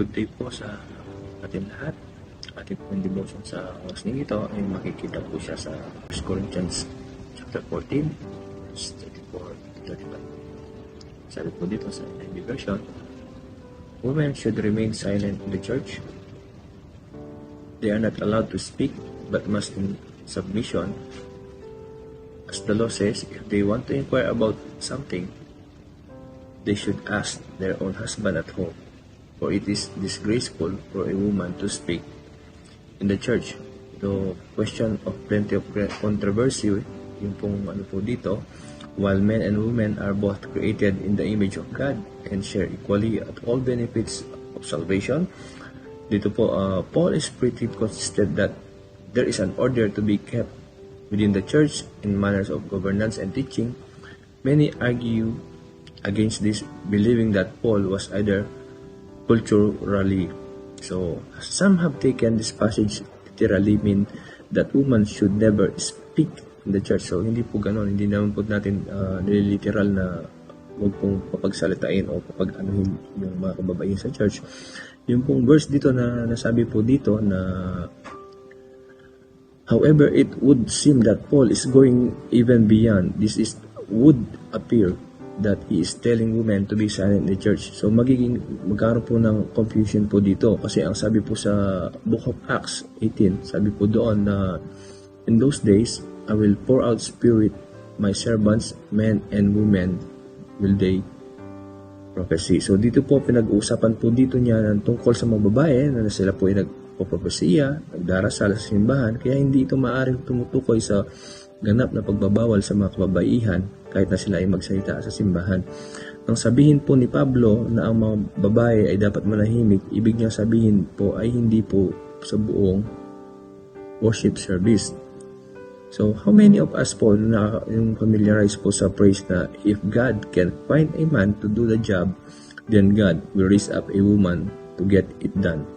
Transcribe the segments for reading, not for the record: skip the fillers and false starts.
Good day po sa ating lahat. Ating pong devotion sa oras ng ito ay makikita po siya sa 1 Corinthians chapter 14, verse 34 to 35. Sabi po dito sa NIV version, women should remain silent in the church. They are not allowed to speak but must in submission. As the law says, if they want to inquire about something, they should ask their own husband at home. For it is disgraceful for a woman to speak in the church. The question of plenty of controversy, yung pong ano po dito, while men and women are both created in the image of God and share equally at all benefits of salvation, dito po, Paul is pretty consistent that there is an order to be kept within the church in manners of governance and teaching. Many argue against this, believing that Paul was either culturally. So, some have taken this passage literally mean that women should never speak in the church. So, hindi po ganon. Hindi naman po natin literal na huwag pong papagsalitain o papag-anuhin yung mga kababayan sa church. Yung pong verse dito na nasabi po dito na however, it would seem that Paul is going even beyond. This would appear that he is telling women to be silent in the church. So magkaroon po ng confusion po dito kasi ang sabi po sa Book of Acts 18, sabi po doon na in those days I will pour out spirit my servants, men and women will they prophesy. So dito po pinag-uusapan po dito niya ng tungkol sa mga babae na sila po ay nagpropropesiya, nagdarasal sa simbahan, kaya hindi ito maaaring tumutukoy sa ganap na pagbabawal sa mga kababaihan kahit na sila ay magsalita sa simbahan. Ang sabihin po ni Pablo na ang mga babae ay dapat manahimik, ibig niyang sabihin po ay hindi po sa buong worship service. So, how many of us po na yung familiarize po sa phrase na if God can find a man to do the job, then God will raise up a woman to get it done.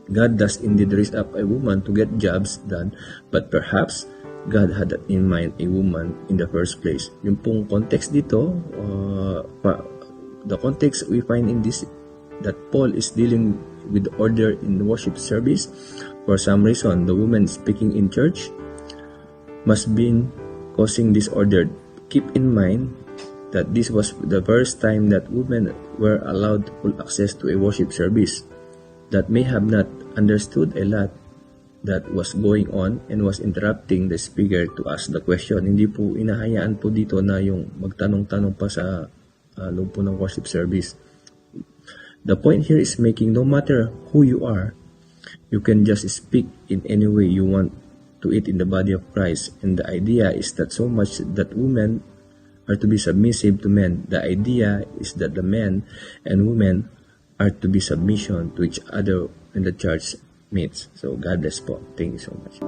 God does indeed raise up a woman to get jobs done, but perhaps God had in mind a woman in the first place. Yung pong context dito, the context we find in this, that Paul is dealing with order in worship service. For some reason, the woman speaking in church must be causing disorder. Keep in mind that this was the first time that women were allowed full access to a worship service. That may have not understood a lot that was going on and was interrupting the speaker to ask the question. Hindi po inahayaan po dito na yung magtanong-tanong pa sa loob po ng worship service. The point here is making no matter who you are, you can just speak in any way you want to it in the body of Christ. And the idea is that so much that women are to be submissive to men. The idea is that the men and women are to be submission to each other in the church meets. So God bless po. Thank you so much.